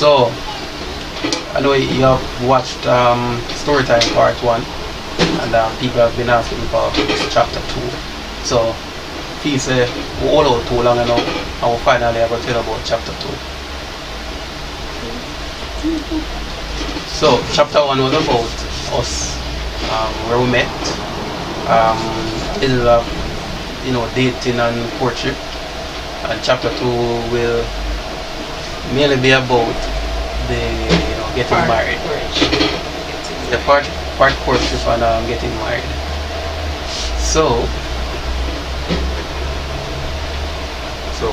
So I know you have watched Storytime Part 1, and people have been asking about Chapter 2. So if you say we all out too long enough, and we finally are going to tell about Chapter 2. So Chapter 1 was about us, where we met, little of, dating and courtship, and Chapter 2 will mainly be about the getting married. The part courtship and getting married. So go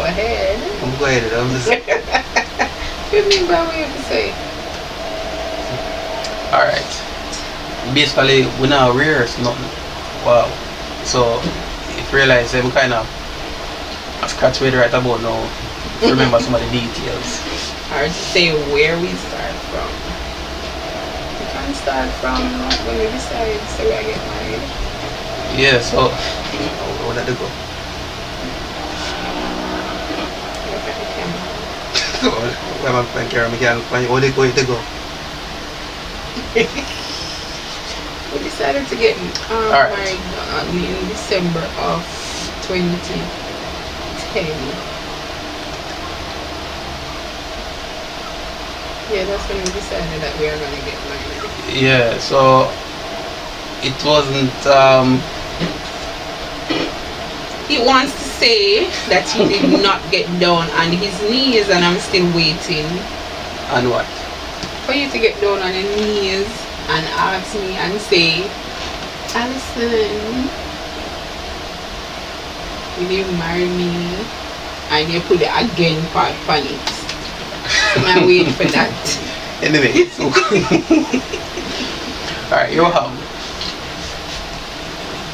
ahead. Go ahead. I'm just. What do you mean by what you have to say? Alright. Basically, we now rehearse nothing. Wow. So if you realize I'm kind of a scratch way right about now. Remember some of the details. Hard to say where we start from. We can start from when we decide so we get married. Yeah, so where did it go? Look at the camera. Where am I carrying my where did it go? We decided to get married in December of 2010. Yeah, that's when we decided that we are going to get married. Yeah, so it wasn't. He wants to say that he did not get down on his knees, and I'm still waiting. And what? For you to get down on your knees and ask me and say, Alison, will you marry me? And you put the again part on it. So I'm waiting for that. Anyway, so alright,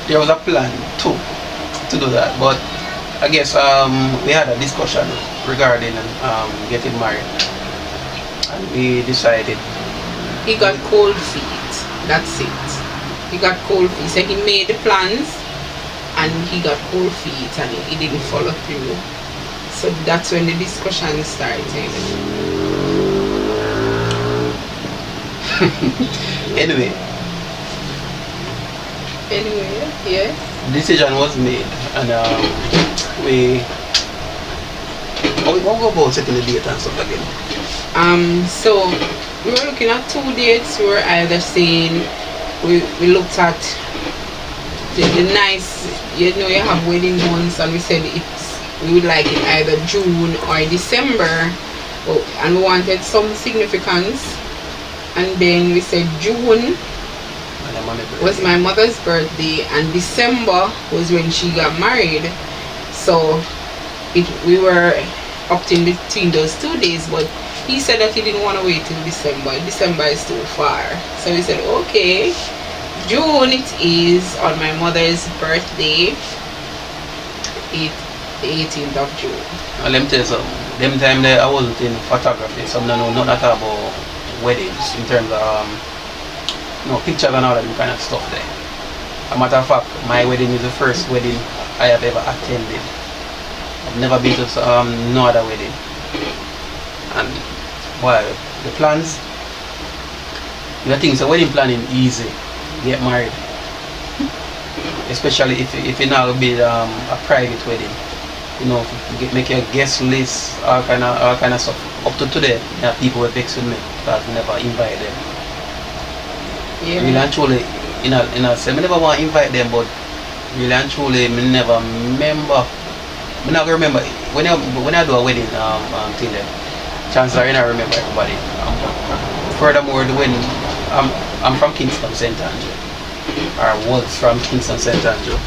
there was a plan to do that, but I guess we had a discussion regarding getting married, and we decided he got cold feet. That's it. He got cold feet. So he made the plans and he got cold feet and he didn't follow through. So that's when the discussion started. Anyway, yeah. Decision was made, and we won't go about setting the date and stuff again. So we were looking at 2 dates. We were either saying we looked at the nice, you have wedding months, and we said we would like it either June or December, and we wanted some significance. And then we said June was my mother's birthday and December was when she got married. So we were opting between those 2 days, but he said that he didn't want to wait till December. December is too far. So we said, okay, June it is, on my mother's birthday, the 18th of June. Let me tell you something. Them time there I wasn't in photography, so I don't know nothing at all about weddings in terms of pictures and all that kind of stuff there. As a matter of fact, my wedding is the first wedding I have ever attended. I've never been to no other wedding. And well, the plans, the thing is, a wedding planning easy. Get married, especially if you now be a private wedding. Make your guest list, all kind of stuff. Up to today, there are people who vex with me that never invite them. Yeah. Really and truly, I never want to invite them, but really and truly, I never remember. I not remember when I do a wedding thing there. Chances are I don't remember everybody. Furthermore, the wedding, I'm from Kingston, St. Andrew, or was from Kingston, St. Andrew,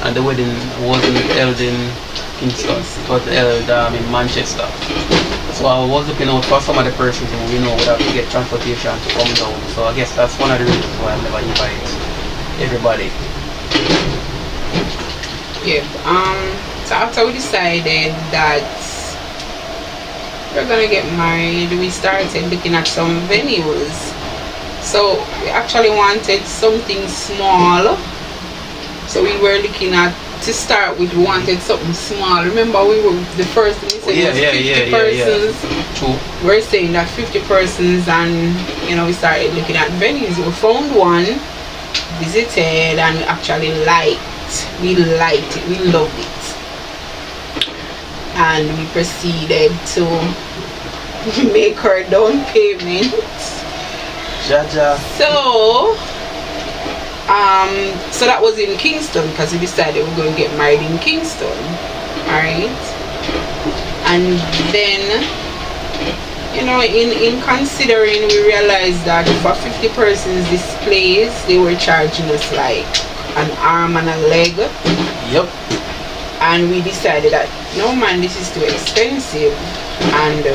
and the wedding wasn't held in Kingston, it was held in Manchester. So I was looking out for some of the persons who would have to get transportation to come down. So I guess that's one of the reasons why I never invite everybody. Yeah. So after we decided that we're gonna get married, we started looking at some venues. So we actually wanted something small. So we were looking at, to start with, we wanted something small. Remember, the first thing we you said it was 50 persons. True. We're saying that 50 persons, and you know, we started looking at venues. We found one, visited, and we actually liked. We liked it. We loved it, and we proceeded to make our down payment. Jaja. So that was in Kingston, because we decided we're going to get married in Kingston. Alright. And then, you know, in considering, we realized that for 50 persons displays, they were charging us like an arm and a leg. Yep. And we decided that, no man, this is too expensive. And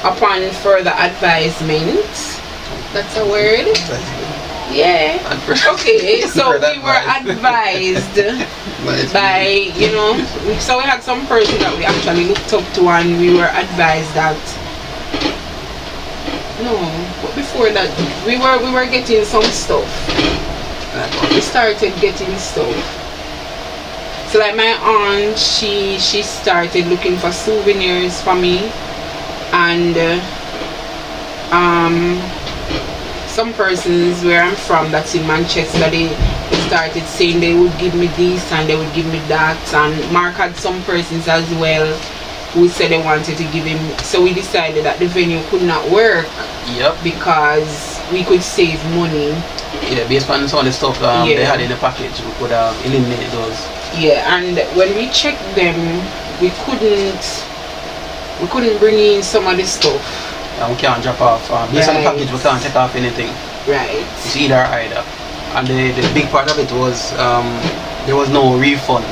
upon further advisement, that's a word? Yeah. Okay, so we were advised by, you know, so we had some person that we actually looked up to, and we were advised that, no, but before that, we were getting some stuff. We started getting stuff. So like my aunt, she started looking for souvenirs for me, and some persons where I'm from, that's in Manchester, they started saying they would give me this and they would give me that, and Mark had some persons as well who said they wanted to give him. So we decided that the venue could not work. Yep. Because we could save money. Yeah, based on some of the stuff they had in the package, we could eliminate those. Yeah, and when we checked them, we couldn't bring in some of the stuff. And we can't drop off. Based on the package, we can't take off anything. Right. It's either or either. And the big part of it was there was no refund.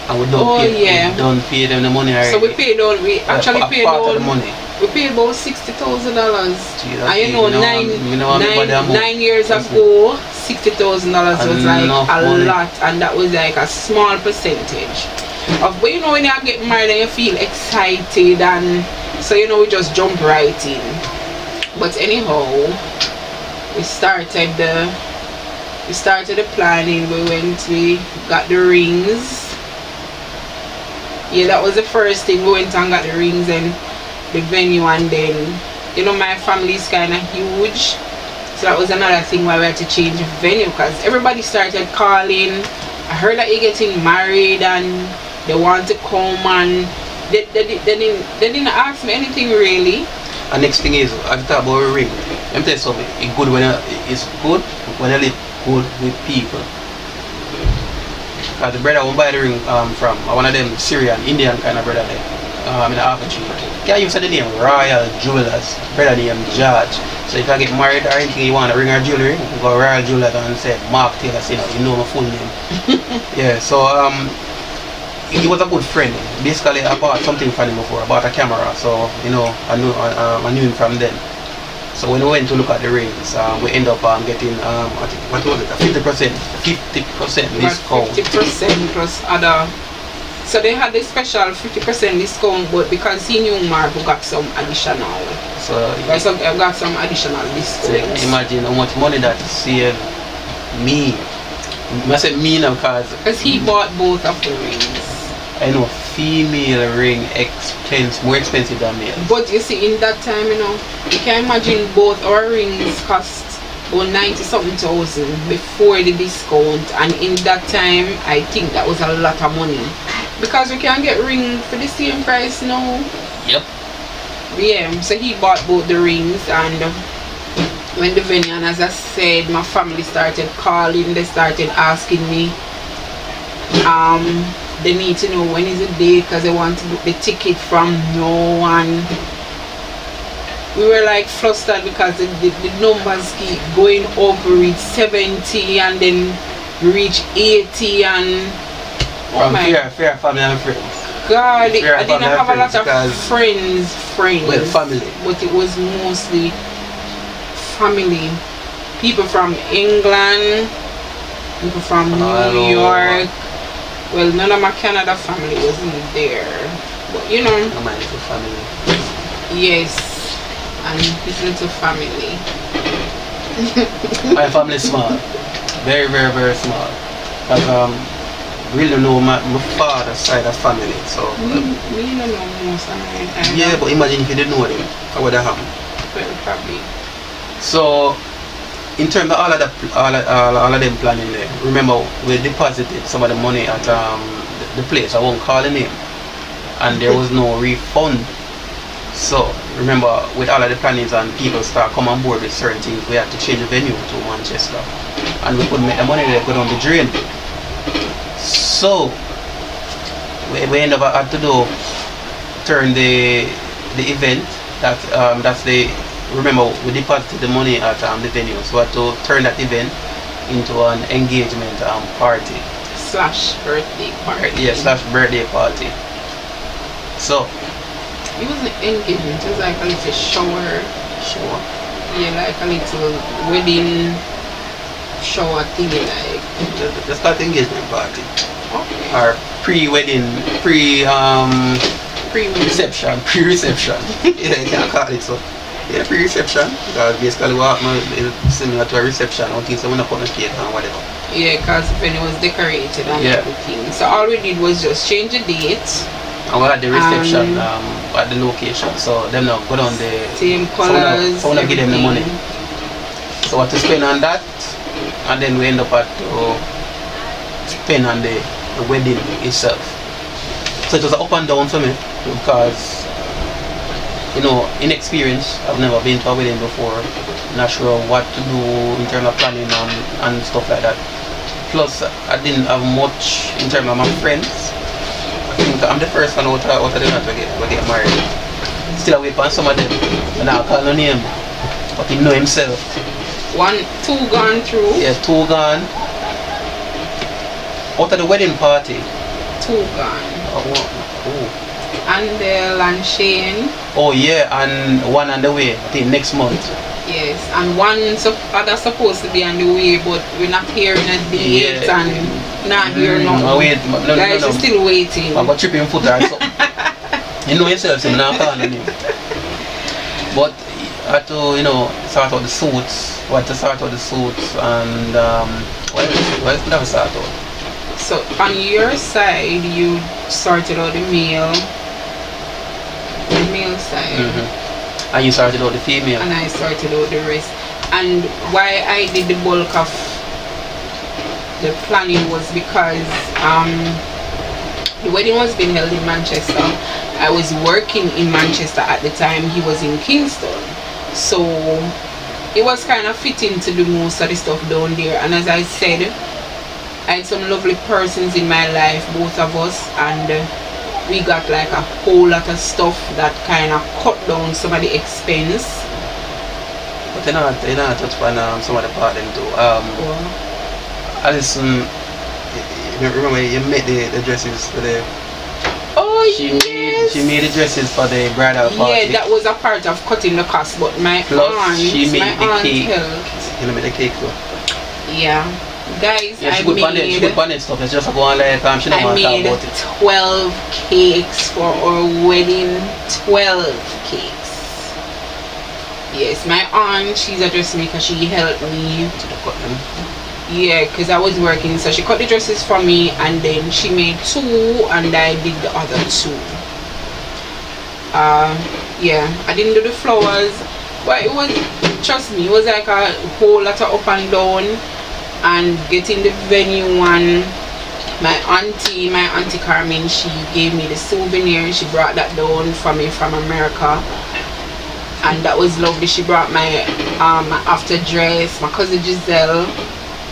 And we don't pay them the money already. So we paid all. We actually paid all the money. We paid about $60,000. And you know, 9 years ago, $60,000 was like a lot, and that was like a small percentage. But you know, when you get married and you feel excited, and so you know, we just jump right in. But anyhow, we started the planning. We got the rings. Yeah, that was the first thing. We went and got the rings and the venue, and then, you know, my family is kind of huge, so that was another thing why we had to change the venue, because everybody started calling. I heard that you're getting married and they want to come, and they didn't ask me anything really. And next thing is, I talk about a ring. Let me tell you something. It's good when you live good with people. Because the brother won't buy the ring from one of them Syrian, Indian kind of brother there. In the African. Can't even say the name Royal Jewelers, brother named George. So if I get married or anything, you want a ring or jewelry, go Royal Jewelers and say Mark Taylor, say you know my full name. Yeah, so he was a good friend. Basically, I bought something from him before. I bought a camera, so you know I knew him from then. So when we went to look at the rings, we end up getting I think, what was it, a 50% discount. 50% plus other. So they had a special 50% discount, but because he knew Mark, we got some additional. So I got some additional discount. So imagine how much money that saved me. I said me now because he bought both of the rings. I know female ring more expensive than male. But you see, in that time, you know, you can imagine both our rings cost about 90-something thousand before the discount, and in that time, I think that was a lot of money. Because we can get ring for the same price now. Yep. Yeah, so he bought both the rings, and when the venue, and as I said, my family started calling, they started asking me, they need to know when is the date, because they want to book the ticket from now, and we were like flustered because the numbers keep going up. We reach 70 and then we reach 80, and from fair family and friends. God, I didn't have a lot of friends. Well, family. But it was mostly family. People from England, people from New York. Well, none of my Canada family wasn't there. But you know. My little family. Yes. And his little family. My family is small. Very, very, very small. Because really know my father's side of family. So Me don't know most of my yeah, but imagine if you didn't know them, how would that happen? Well, probably. So in terms of all of them planning there, remember we deposited some of the money at the place. I won't call the name, and there was no refund. So remember, with all of the plannings and people start come on board with certain things, we had to change the venue to Manchester, and we couldn't make the money there go down the drain. So we end up had to do turn the event that's the remember we deposited the money at the venue, so we had to turn that event into an engagement party Slash birthday party. yeah slash birthday party. So It wasn't engagement, it was like a little shower. sure. Yeah, like a little wedding shower thing, like. Let's call it engagement party Okay. or pre-wedding, Pre-reception. pre-reception. Yeah, you can call it so. Yeah, pre-reception because basically what is similar to a reception. Okay, so we're not putting a cake and whatever. Yeah, because the venue was decorated and Yeah. everything. So all we did was just change the date, And we had the reception at the location, so them now go down the same colors. So we not give them the money. everything. So what to spend on that, and then we end up at spend on the wedding itself. So it was up and down for me because inexperienced. I've never been to a wedding before. Not sure what to do in terms of planning and stuff like that. Plus, I didn't have much in terms of my friends. I think I'm the first one out of them to get married. Still I wait for some of them. And I'll call no name. But he know himself. 2 gone through. Yeah, 2 gone. Out of the wedding party. 2 gone. Andel and Shane. Oh yeah, and 1 on the way. I think next month. Yes, and 1 other supposed to be on the way, but we're not hearing a date and not hearing nothing. Wait, no. Guys, we're still waiting. I got tripping foot or something. You know yourself, so I'm not calling him. But I had to, sort out the suits. We had to sort out the suits and what else did I sort out? So on your side, you sorted out the male side. And you sorted out the female. And I sorted out the rest. And why I did the bulk of the planning was because the wedding was being held in Manchester. I was working in Manchester at the time. He was in Kingston. So it was kind of fitting to do most of the stuff down there. And as I said, I had some lovely persons in my life, both of us, and we got like a whole lot of stuff that kind of cut down some of the expense. But you know, touch upon some of the part them too. Alison, remember you made the dresses for the. Oh yes. She made the dresses for the bridal party. Yeah, that was a part of cutting the cost, but my aunt, she made the cake. Helped. You know, made the cake too. Yeah. Guys, yeah, she could pan it stuff. It's just go on like she don't want to talk about it. 12 cakes for our wedding. 12 cakes. Yes, my aunt, she's a dressmaker. She helped me to the cut them. Yeah, because I was working, so she cut the dresses for me, and then she made 2, and I did the other 2. Yeah, I didn't do the flowers, but it was, trust me, it was like a whole lot of up and down. And getting the venue one, my auntie Carmen, she gave me the souvenir. She brought that down for me from America, and that was lovely. She brought my after dress. My cousin Giselle,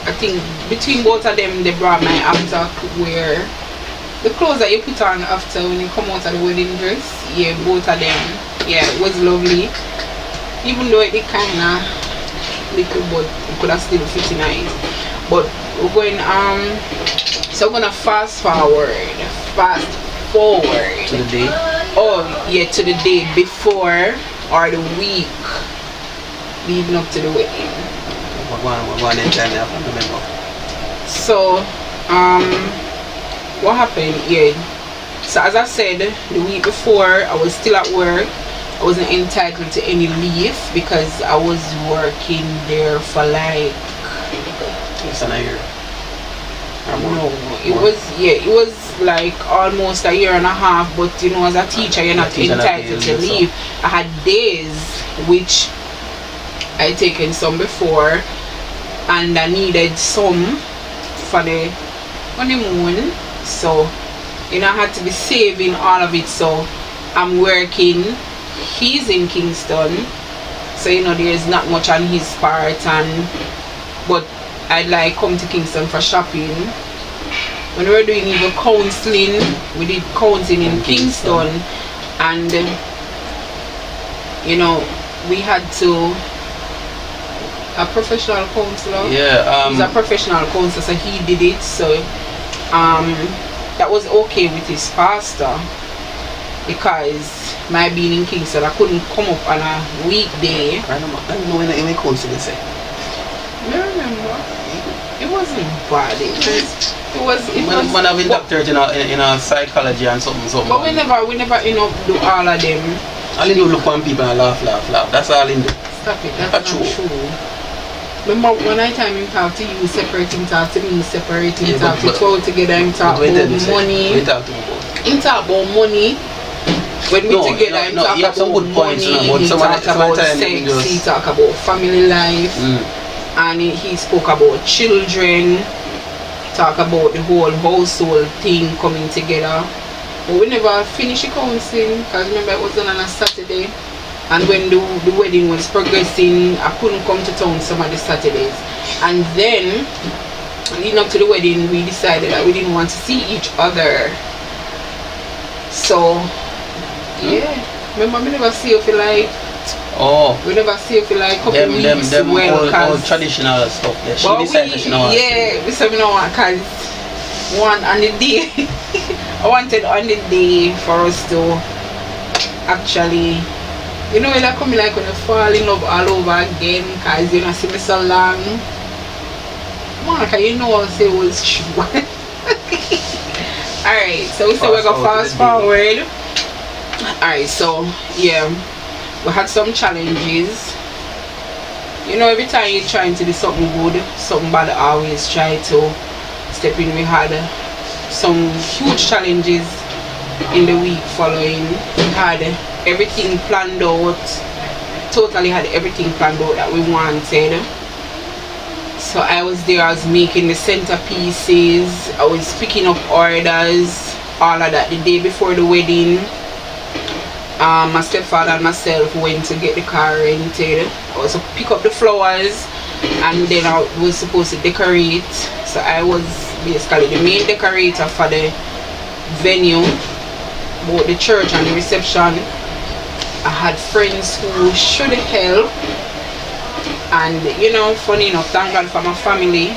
I think between both of them, they brought my after wear, the clothes that you put on after when you come out of the wedding dress. Yeah, both of them. Yeah, it was lovely. Even though it did kind of little, but it could have still fit in nice. But we're going so we're gonna fast forward to the day. Oh yeah, to the day before or the week leading up to the wedding. We're going in time now, I remember. So what happened? Yeah, so as I said, the week before I was still at work. I wasn't entitled to any leave because I was working there for like less than a year. Or more? No, it was like almost a year and a half, but you know, as a teacher you're not entitled to leave. I had days which I taken some before, and I needed some for the honeymoon, so you know I had to be saving all of it. So I'm working, he's in Kingston, so you know there's not much on his part, but I'd like come to Kingston for shopping. When we were doing even counseling, we did counseling in Kingston, and you know we had to, a professional counselor. Yeah, he's a professional counselor, so he did it. So that was okay with his pastor, because my being in Kingston, I couldn't come up on a weekday. I don't know when any counseling say. I remember. It wasn't bad. It was. Man, I've been doctorate in a psychology and something. But we never you know do all of them. All you do look on people and laugh. That's all in do. Stop it. That's not true. Remember one time him talk to you separate, him talk to me separate, him talk to two together, him talk about money. We talk about. Him talk about money. When we together, him talk about money. He talk about sex. He talk about family life. And he spoke about children, talk about the whole household thing coming together. But we never finished the counseling, because remember it was done on a Saturday, and when the wedding was progressing, I couldn't come to town some of the Saturdays. And then leading up to the wedding, we decided that we didn't want to see each other. So yeah, remember we never see you for like. Oh. We never see you for like a couple weeks. Them all traditional stuff. Yeah, she decided she know. Yeah, we said we don't want, because one on the day I wanted on the day for us to actually, you know, like come like when you fall in love all over again, because you know see me so long. Man, cause you know I say it was true. Alright, so we said we're gonna fast forward. Alright, so yeah, we had some challenges. You know, every time you're trying to do something good, something bad always try to step in. We had some huge challenges in the week following. We had everything planned out, totally had everything planned out that we wanted. So I was there, I was making the centerpieces, I was picking up orders, all of that the day before the wedding. My stepfather and myself went to get the car rented. I was to pick up the flowers, and then I was supposed to decorate. So I was basically the main decorator for the venue, both the church and the reception. I had friends who should help, and you know, funny enough, thank God for my family,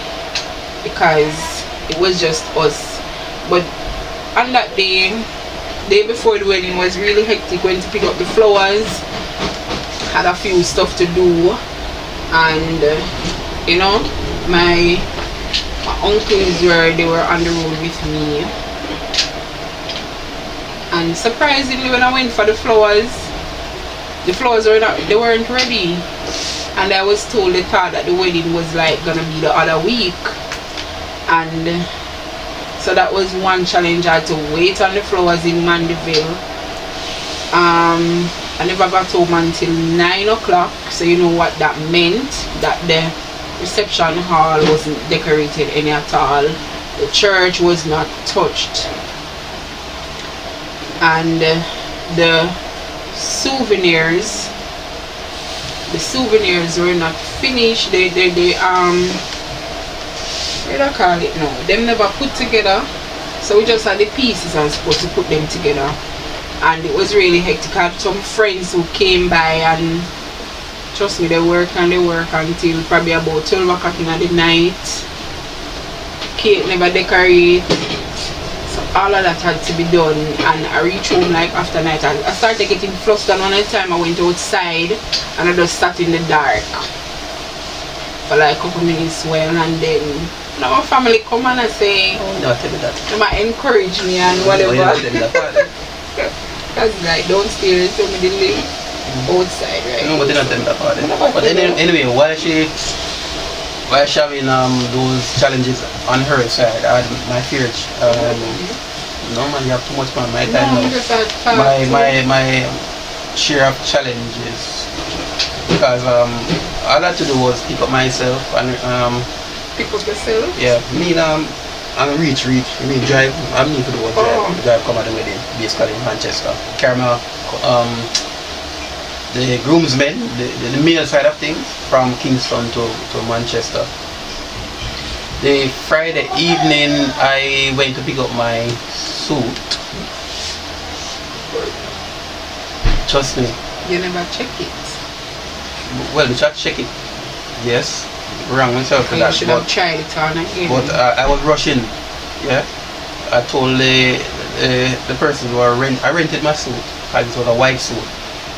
because it was just us. But on that day before the wedding was really hectic. Went to pick up the flowers, had a few stuff to do, and you know, my uncles were on the road with me, and surprisingly when I went for the flowers weren't ready, and I was told they thought that the wedding was like gonna be the other week. And so that was one challenge. I had to wait on the flowers in Mandeville. I never got home until 9 o'clock, so you know what that meant, that the reception hall wasn't decorated any at all, the church was not touched, and the souvenirs were not finished. They what do I call it now? Them never put together. So we just had the pieces and supposed to put them together. And it was really hectic. I had some friends who came by, and trust me, they work until probably about 12 o'clock in the night. Kate never decorate. So all of that had to be done, and I reached home like after night. I started getting flustered one time. I went outside and I just sat in the dark for like a couple minutes well, and then now my family come and I say, no, tell me that. They might encourage me and whatever. That's like, don't steal it, tell me to live outside, right? No, but they don't tell me that part. But anyway, while she while she having those challenges on her side, I had my fear. Normally, you have too much on my time No, now. because I thought My share of challenges, because all I had to do was pick up myself and pick up yourself. yeah, me and reach. I mean drive. I mean for the one drive come at the wedding, basically in Manchester. Carry my the groomsmen, the male side of things, from Kingston to Manchester. The Friday evening, I went to pick up my suit. Trust me. You never check it. Well, we tried to check it. Yes. Wrong myself for You that. should have tried it on again. But I was rushing. Yeah. I told the person who I rented my suit, because it was a white suit.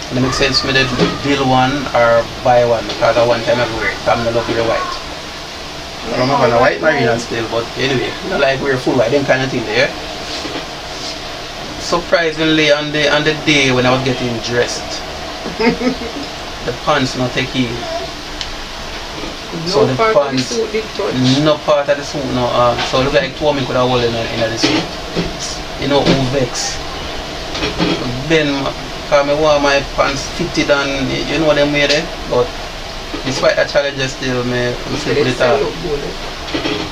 And it makes sense for me to deal one or buy one, because I one time everywhere. I'm not looking white. I don't have a white marina still, but anyway, not like we're full white, them kind of thing there. Surprisingly, on the day when I was getting dressed, the pants not take in. So the pants, no part of the suit, no. So look like 2 women could have hold in the suit. You know, who vex. Then, because I want my pants fitted and you know them way there, but despite that challenge, still me sleep with it all.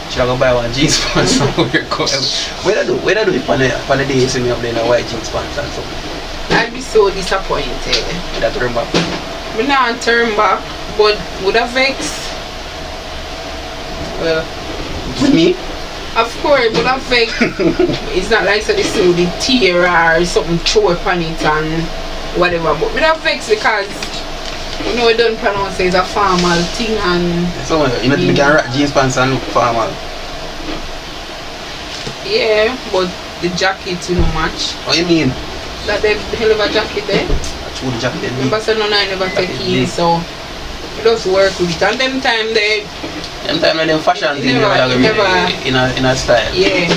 Should I go buy one jeans pants and wear it? Where I do it on the day you see me up there in a white jeans pants and something? I'd be so disappointed. That turn back. Me not turn back, but would have vexed. Well, with me? Of course, would have vexed. It's not like so this thing with the tear or something throw upon it and whatever, but would have vexed because you know, we don't pronounce it as a formal thing and... So, you know, you can rock jeans pants and look formal. Yeah, but the jacket, you know, match. What you mean? That the hell of a jacket there. That's what the jacket is. Remember, so none I never take in, so... You just work with it. And them time they... Them time when them fashion thing, in a style. Yeah.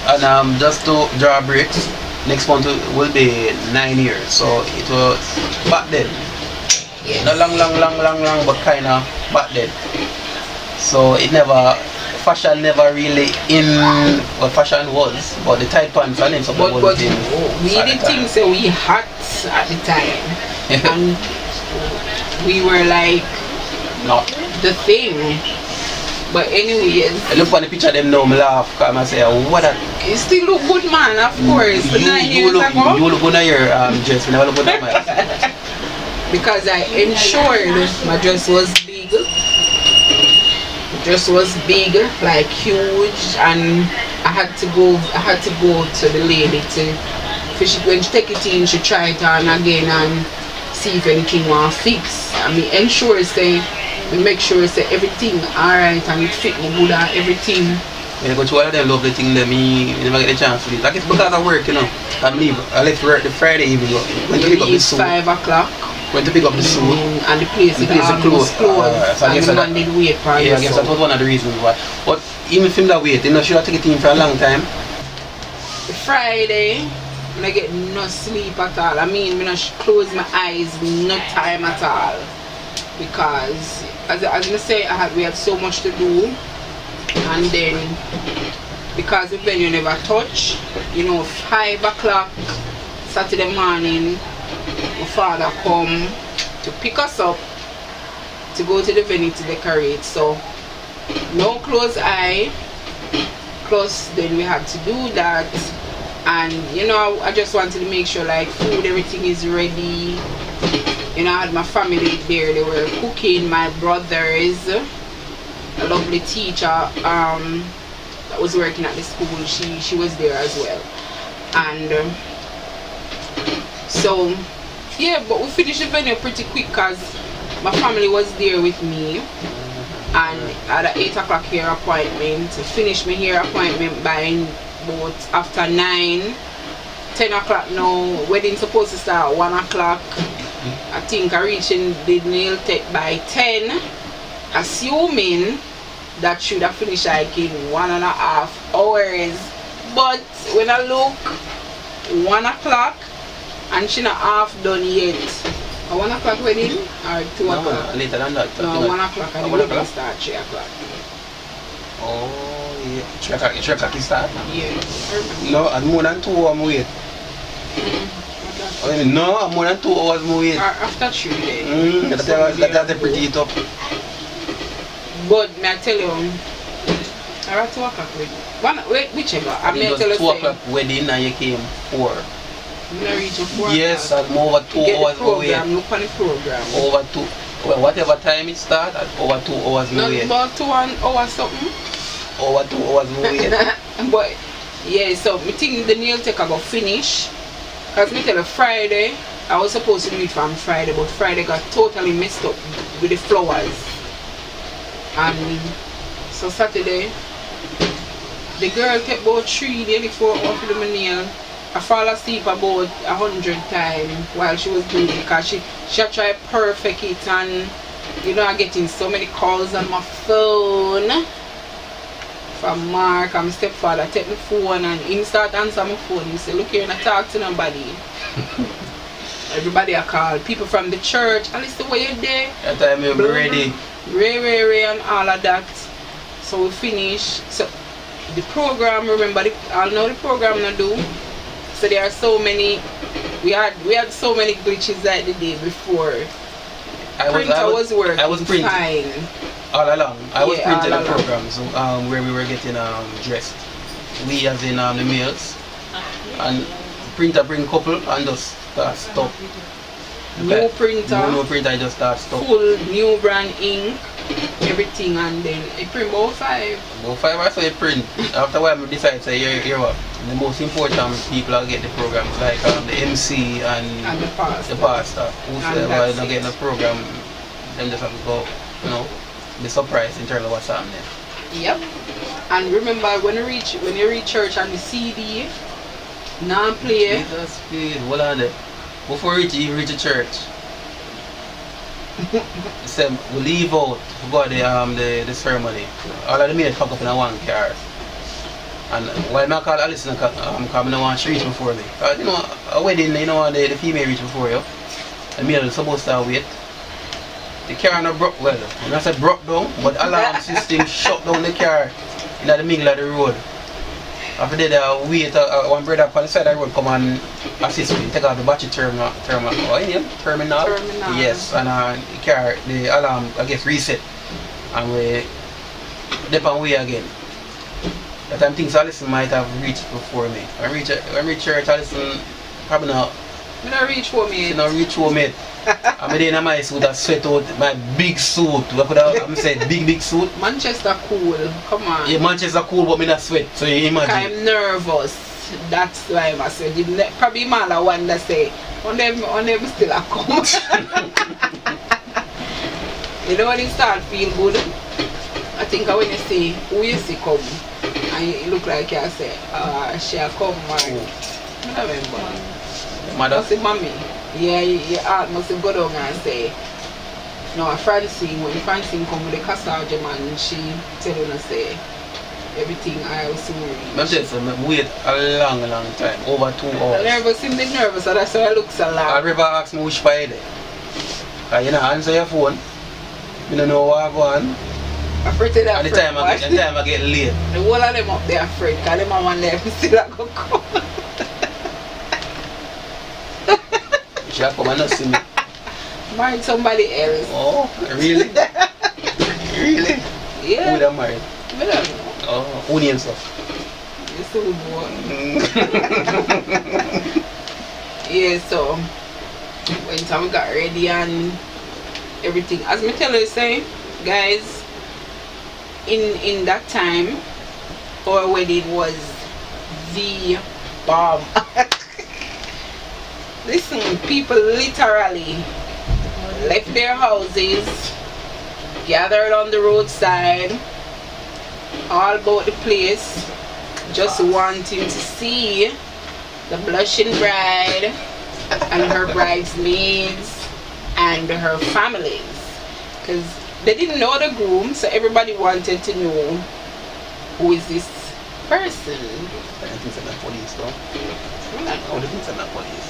And just to draw breaks, next month will be 9 years. So, it was back then. Yes. Not long, but kind of back then. So it never, fashion never really in what fashion was, but the tight pants and something but was in. We did things so we hot at the time, and we were like not the thing. But anyways, I look at the picture of them now, I laugh because I say, what a... You still look good, man, of course. 9 years ago. You look good in your dress, you never look good in mine. Because I ensured my dress was big. The dress was big, like huge, and I had to go to the lady when she take it in, she try it on again and see if anything want fix. I mean, ensure say, we make sure say everything alright and it fit me good and everything. Yeah, but one of them lovely things that me never get the chance to do. Like it's because I work, you know. I left work the Friday evening. Went to pick up the suit. 5 o'clock. Went to pick up the suit. And the place is closed. So I guess and the man did wait for yeah, I guess that was one of the reasons why. But even if him that wait, you know, should I take it in for a long time? Friday, I get no sleep at all. I mean, I close my eyes, no time at all. Because, as I say, we had so much to do. And then, because the venue never touch, you know, 5 o'clock Saturday morning, my father come to pick us up to go to the venue to decorate. So no close eye, plus then we had to do that. And you know, I just wanted to make sure like food, everything is ready. You know, I had my family there, they were cooking. My brothers, a lovely teacher that was working at the school, she was there as well. And so yeah, but we finished the venue pretty quick because my family was there with me, and I had an 8 o'clock hair appointment. To finish my hair appointment by about after 9, 10 o'clock now. Wedding supposed to start at 1 o'clock. I think I reaching the nail tech by 10, assuming that should have finished like in 1.5 hours. But when I look, 1 o'clock and she not half done yet. A 1 o'clock wedding or 2 No, o'clock? later than that. No, 1 o'clock and the 1 wedding o'clock. start 3 o'clock. Oh, yeah. 3 o'clock it start? Yeah. No, and more than 2 hours wait. I mean, no, more than 2 hours wait. After 3 days. That's a pretty it up. But may I tell you, I had 2 o'clock wedding. Whichever. I may tell you 2 o'clock wedding and you came 4. I'm not reaching 4 Yes, o'clock. and over 2 hours wait. Look on the program. Over 2. Well, whatever time it start, at over 2 hours Not wait. about 2 hours something. Over 2 hours wait. But yeah, so I think the nail take about finish. Cause me tell you Friday, I was supposed to do it from Friday, but Friday got totally messed up with the flowers. And so Saturday, the girl kept about 3 days before I to do my nail. I fall asleep about 100 times while she was doing it because she tried perfect it, and you know I'm getting so many calls on my phone from Mark and my stepfather. Take my phone and he start answer my phone. He say, look here, and I talk to nobody. Everybody I call, people from the church, and listen, where you there? That time you'll be ready. Ray and all of that. So we finish. So the program, remember, I know the program I do. So there are so many, we had so many glitches like the day before. I was working fine. All along. I was printing the along. program, so where we were getting dressed. We as in the males. And printer bring couple and just stop. New printer. No printer, just stop. Full new brand ink, everything, and then it print about 5. About 5 or so you print. After a while we decide say here what. The most important people are get the programs like the MC and the pastor. Whosoever is not getting the program, them just have to go, you know, be surprised in terms of what's happening. Yep. And remember when you reach church and the CD, non-play. Jesus, please, hold on there. Before you reach the church, say we leave out, we got the ceremony. All of the maids pack up in one car. And while I call Alison, because I don't want to reach before me. You know, a wedding, you know, the female reach before you. The male is supposed to wait. The car not broke, well, when I said broke down, but the alarm system shut down the car in the middle of the road. After that, wait, one brother on the side of the road come and assist me, take out the battery terminal. Terminal? Yes, and the car, the alarm, I guess, reset. And we dip on way again. That time things Alison might have reached before me. When I reach church, Alison probably not. I don't reach for me. She not reach for me. I'm in my suit, I sweat out my big suit. I'm saying big suit. Manchester cool, come on. Yeah, Manchester cool, but me not sweat. So you imagine. I'm nervous. That's why I said. Probably man I want to say, on them still a come. You know when it start feel good? I think when you see who you see come, and it look like you say, she'll come, man. I remember. Mother? Say, mommy. Yeah, your aunt must go down and say, no, Francine, when Francine come with the cassage man, she tell her say, everything I was soon reach. I'm just wait a long time, over 2 hours. I'm nervous, I'm nervous, so that's why I look so long. I'll never ask me which part there. You know, answer your phone. You don't know what I'm going. Afraid of that. At the time I get late. The whole of them up there afraid, because them one there still not going to come. She'll come and not see me. Married somebody else. Oh, really? Really? Yeah. Who would have married? I don't know. Oh, who names her? You still boy. Yeah, so when time we got ready and everything, as me tell you say, guys, in that time our wedding was the bomb. Listen, people literally left their houses, gathered on the roadside, all about the place, just wanting to see the blushing bride and her bridesmaids and her families, because they didn't know the groom, so everybody wanted to know who is this person. I think it's not police though. I don't know. I think it's not police.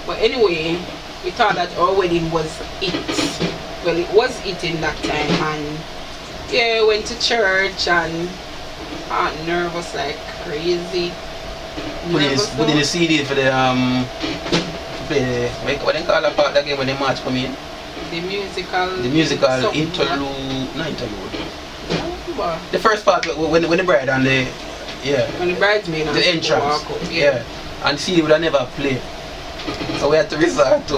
But anyway, we thought that our wedding was it. Well, it was it in that time, and yeah, went to church and nervous like crazy. Put in the CD for the play what they call that part again when the march come in? The musical interlude, not interlude. The first part when the bride and the when the bridesmaid and the entrance. Yeah. And CD would have never played. So we had to resort to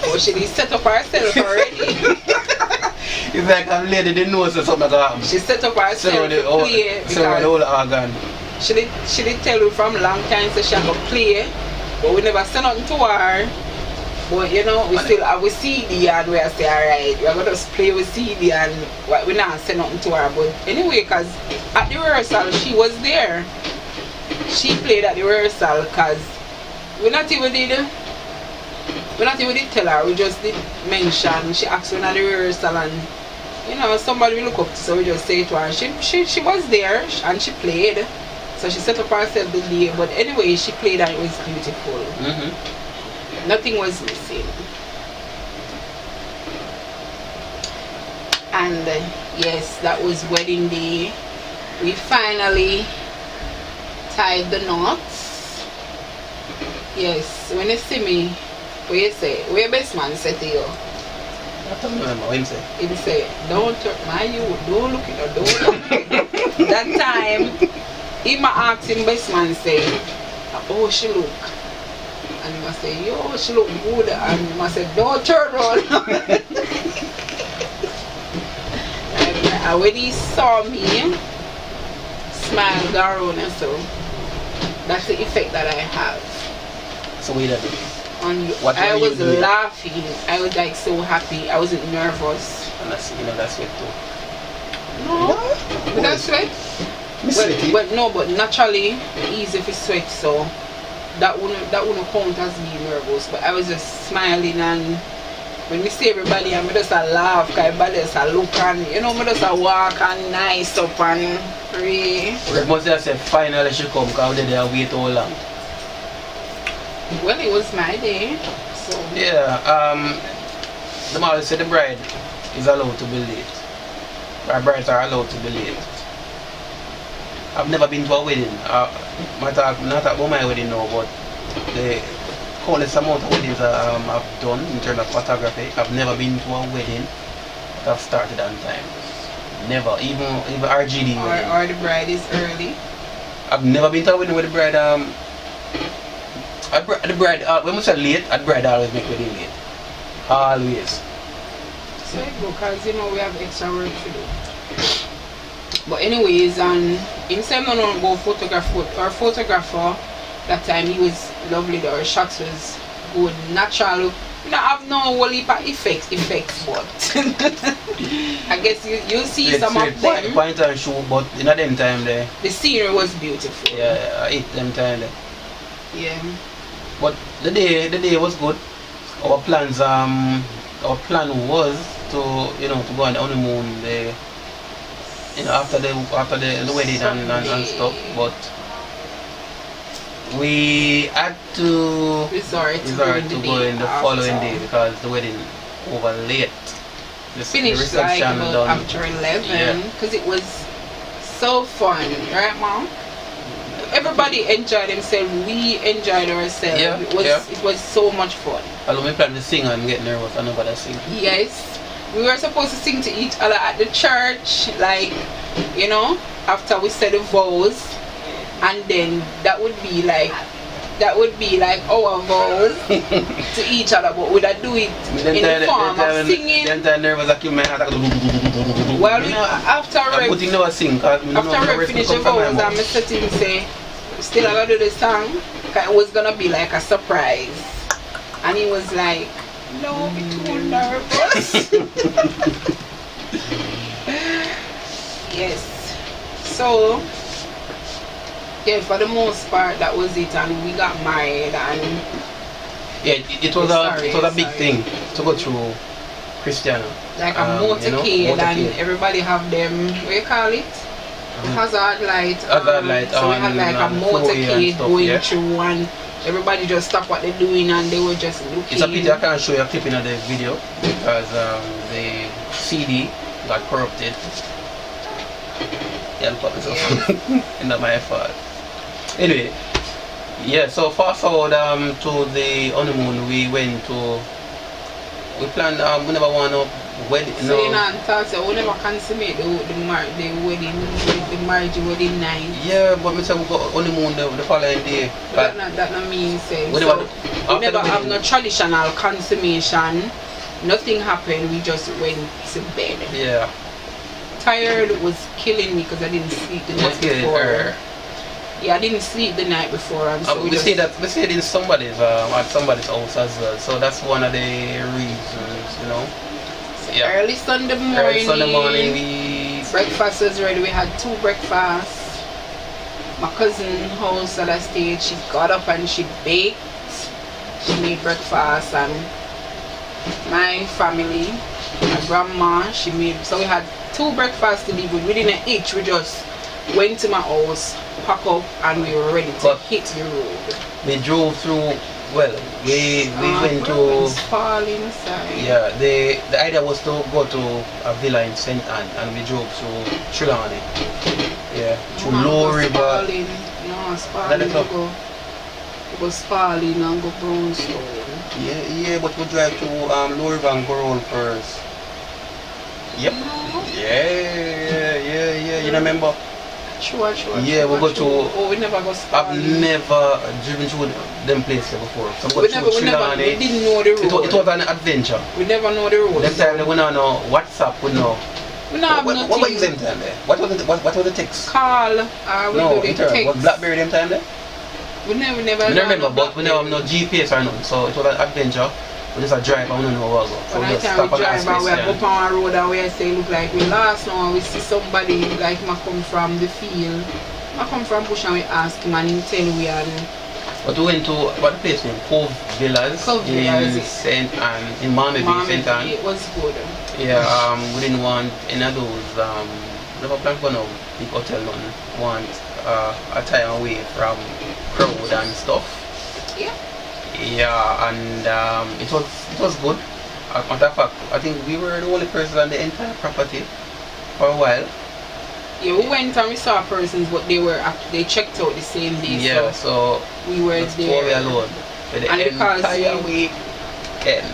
oh, she did set up herself already. It's like a lady didn't know something like that. She set up herself to play because the whole organ. She did tell you from a long time so she had to play, but we never said nothing to her. But you know, we still have a CD and we say alright, we're gonna just play with CD and we not say nothing to her. But anyway, cause at the rehearsal she was there. She played at the rehearsal because we not even did tell her, we just did mention. She asked when at the rehearsal and you know somebody we look up to, so we just say it to her. She was there and she played. So she set up herself the day, but anyway she played and it was beautiful. Nothing was missing. And yes, that was wedding day. We finally tied the knots. Yes, when you see me, what you say? What your best man say to you? I don't remember what he said. He say, don't touch my youth, don't look at her, don't look at her. That time, he might ask him best man say, oh she look. And he must say, yo, she look good. And he must say, don't turn around. And when he saw me, smile go around and so that's the effect that I have. So wait a minute. I was laughing. I was like so happy. I wasn't nervous. And that's sweat too. No, but that's sweat. But no, but naturally easy if you sweat, so that wouldn't count as being nervous. But I was just smiling, and when we see everybody and I just laugh, because everybody just look and you know, I just walk and nice up and pray. But must have said finally she come because they wait all long. Well, it was my day, so yeah. The mother said the bride is allowed to be late. Our brides are allowed to be late. I've never been to a wedding. Not about my wedding now, but the countless amount of weddings I've done in terms of photography. I've never been to a wedding that I've started on time. Never, even RGD wedding. Or the bride is early. I've never been to a wedding where the bride when we say late, the bride always make wedding late. Always. So because you know we have extra work to do. But anyways, and instead of not go photographer, that time he was lovely, our shots was good, natural. You know, I have no whole heap of effects, but I guess you see some of them. Point and show, but in them time there. The scenery was beautiful. Yeah, I ate them time there. Yeah. But the day was good. Our plan was to go on the honeymoon after the wedding and stuff, but we had to resort to go in the following day because the wedding over late. Finished like about after 11 because it was so fun, right, Mom? Everybody enjoyed themselves. We enjoyed ourselves. Yeah, it was so much fun. Although we planned to sing and get nervous, I nobody sing. Yes. We were supposed to sing to each other at the church, like, you know, after we said the vows, and then that would be like our vows to each other, but we'd do it in the form of singing. Well, after we finish the vows, I'm sitting and say, still I gotta do the song, because it was gonna be like a surprise, and he was like, no, I'm too nervous. Yes. So, yeah, for the most part, that was it, and we got married, and yeah, it was a big thing to go through Christiana. Like a motorcade, and everybody have them. What you call it? Hazard light. Hazard light. So we had like a motorcade going through, and everybody just stopped what they're doing and they were just looking. It's a pity I can't show you a clip in the video because the CD got corrupted. Yeah, look at myself. It's not my fault. Anyway, yeah, so fast forward to the honeymoon, we planned, we never want to wedding. So you know, so we never consummate the marriage wedding night. Yeah, but we said we got honeymoon the following day. That not means we so never have no traditional consummation. Nothing happened, we just went to bed. Yeah. Tired was killing me because I didn't sleep the night before. Yeah, I didn't sleep the night before, and so we stayed in somebody's at somebody's house as well. So that's one of the reasons, you know. So yeah. Early Sunday morning, breakfast was ready. We had 2 breakfasts. My cousin house that I stayed, she got up and she baked. She made breakfast, and my family, my grandma, she made. So we had 2 breakfasts to leave with. We didn't eat. We just went to my house, pack up, and we were ready to hit the road. We drove through. Well, we went to. Fall inside. Yeah, the idea was to go to a villa in St. Anne, and we drove through Trelawney. Yeah, through Low River. No, Spalding. It was Spalding and go Brownstone. Yeah, but we drive to Low River and go around first. Yep. No. Yeah. You remember? Sure. Yeah, we go to. Oh, we never go Spalding. I've never driven through them places before. So we didn't know the road. It was an adventure. We never know the road. Them time we don't know WhatsApp, we know. We don't have nothing. What was them time there? What was the text? Call. No, text. Was BlackBerry them time there? We never. I remember, but we never have no GPS or nothing. So it was an adventure. We just a drive and we don't know where we go. So we just stop and ask questions. We drive and we go on a road and we say look like we lost now and we see somebody like I come from the field. I come from bush and we ask him and he tell we and. But we went to what the place name? Cove Villas in St. Anne, in Marmy St. Anne. It was good. Yeah, we didn't want any of those never plan for no big hotel none. Want a time away from crowd and stuff. Yeah. Yeah, and it was good. Matter of fact, I think we were the only person on the entire property for a while. Yeah, we went and we saw persons, but they checked out the same day. Yeah, so we were there alone for the entire weekend.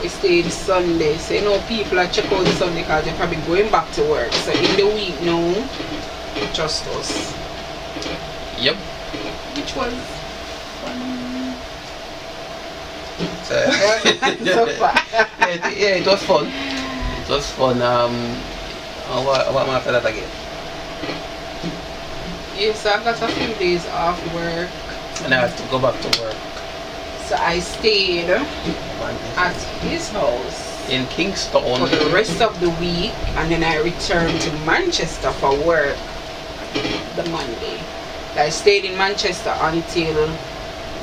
We stayed Sunday, so you know people are check out the Sunday because they're probably going back to work. So in the week now, just us. Yep. Which was fun. So, yeah, it was fun. It was fun. What am I after that again? Yes, I got a few days off work. And I had to go back to work. So I stayed at his house in Kingston for the rest of the week, and then I returned to Manchester for work the Monday. I stayed in Manchester until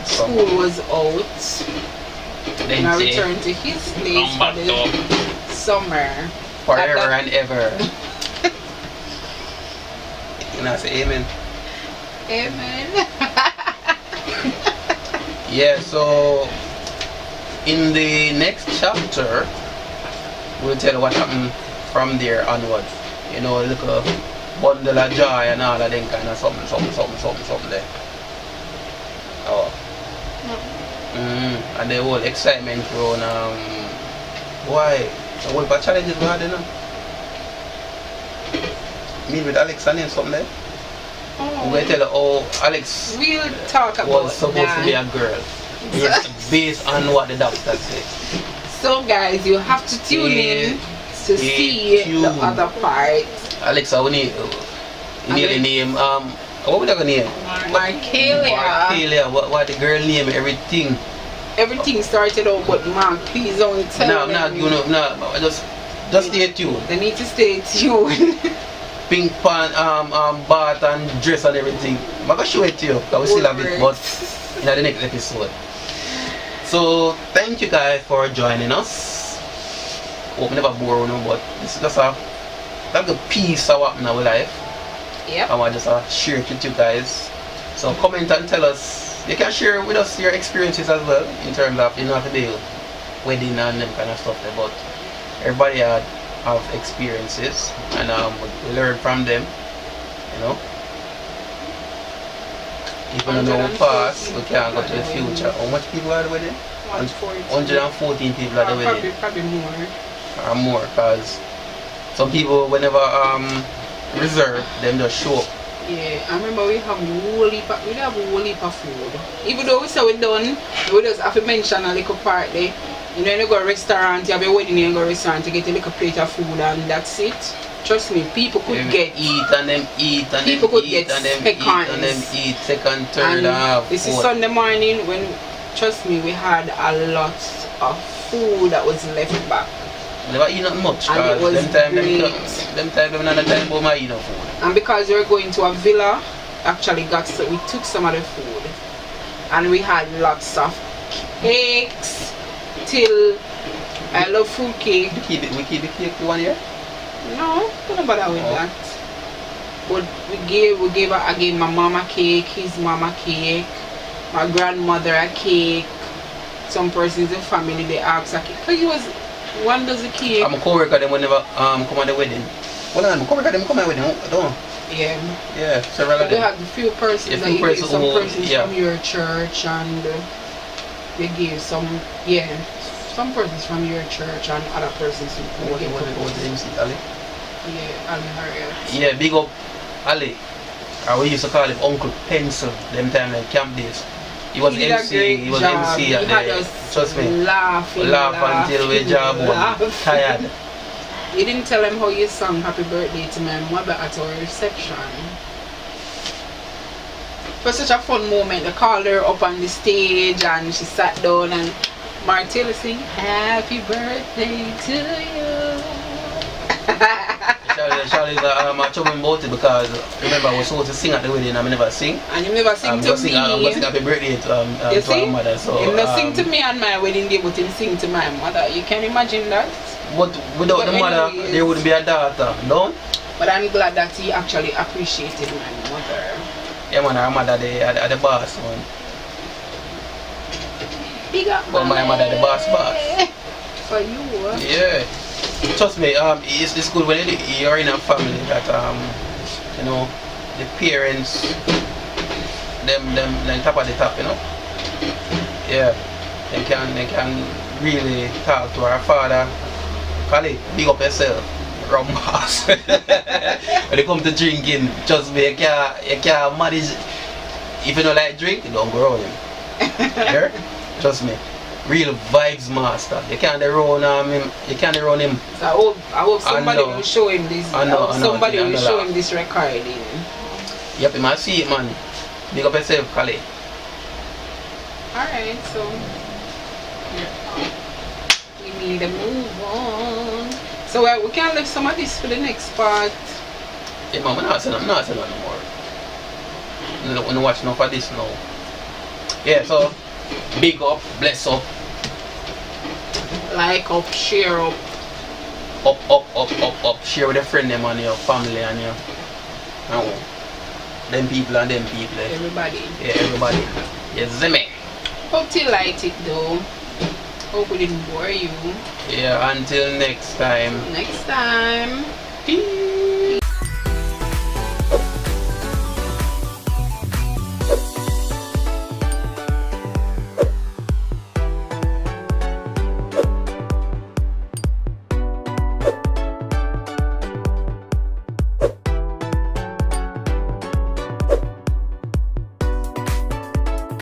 school was out. Then I returned to his place for the summer. Forever and ever. And I say amen. Amen. Yeah, so in the next chapter we'll tell you what happened from there onwards. You know, a little bundle of joy and all of them kind of something there. Oh. And the whole excitement around why? The whole bad challenges we had, you know. Meet with Alex and then something there. Oh. We're going to tell you how Alex we'll talk about was supposed to be a girl. Yes, based on what the doctor said. So guys, you have to tune in to see the other part. Alexa, we need the name. What would I name? Markelia. What the girl name? Everything. Everything started out, but Mark, please don't tell them. No, just stay tuned. They need to stay tuned. Pink pan, bath and dress and everything. I'm gonna show it to you, because we still have it, but in the next episode. So thank you guys for joining us. Hope we never bore you, but this is just a piece of what in our life. Yep. I want to just share it with you guys. So comment and tell us you can share with us your experiences as well in terms of you know today wedding and them kind of stuff there, but everybody have experiences and we learn from them, you know. Even though we past, we can't go to the future. How much people are at the wedding? 114 people at the wedding. Probably more. Or more, because some people whenever reserve, them just show up. Yeah, I remember we have a whole heap of food. Even though we say we're done, we just have to mention a little part there. You know, you go to a restaurant, you have a wedding, you go to a restaurant to get a little plate of food and that's it. Trust me, people could get eat and them eat and people them could eat get and them seconds. eat and them eat second, third, and this is Sunday morning when, trust me, we had a lot of food that was left back. Never eat not much and it was them time them another time but I eat no food. And because we were going to a villa, actually we took some of the food and we had lots of cakes till I love fruit cake. We keep the cake for 1 year? No, don't bother with that. But I gave my mama cake, his mama cake, my grandmother a cake. Some persons in the family they asked a cake. Cause it was one dozen cake. I'm a co-worker them will never come at the wedding. Well, I'm a co-worker them come at the wedding, don't. Yeah. Yeah, several of them. They had a few persons that you gave some persons from your church and they gave some persons from your church and other persons who What the MC, Ali? Yeah, Ali Harriet. Yeah, big up Ali. We used to call him Uncle Pencil them time like camp days. He was MC, he was MC at the, trust me, laugh until we job tired. You didn't tell him how you sang happy birthday to my mother at our reception. It was such a fun moment. I called her up on the stage and she sat down and Martella sing happy birthday to you. Charlie's a trouble about it because remember I was supposed to sing at the wedding and I never sing. And you never sing to me. I'm going to sing happy birthday to our mother. So, he not sing to me on my wedding day, but he sing to my mother. You can imagine that? But without the mother, there wouldn't be a daughter, no? But I'm glad that he actually appreciated my mother. Yeah man, our mother are the boss man. Big up but my mother the boss. For you? Yeah. Trust me, it's good when you're in a family that you know, the parents them top of the top, you know. Yeah. They can really talk to our father. Kali, big up yourself. Rum boss. When it comes to drinking, trust me, you can't manage. If you don't like drink, you don't go around him. Yeah? Trust me. Real vibes master. You can't run him. You can't run him. So I hope somebody will show him this. Somebody will show him this recording. Yep, you must see it, man. Big up yourself, Kali. Alright, so we need to move on. So we can leave some of this for the next part. Yeah, man, I'm not saying no more. I don't want to watch enough of this now. Yeah, so big up, bless up. Like up, share up. Up. Share with a friend them and your family and your them people and them people. Everybody. Yeah, everybody. Yes, me. Hope you liked it though. Hope we didn't bore you. Yeah, until next time. Next time. Peace.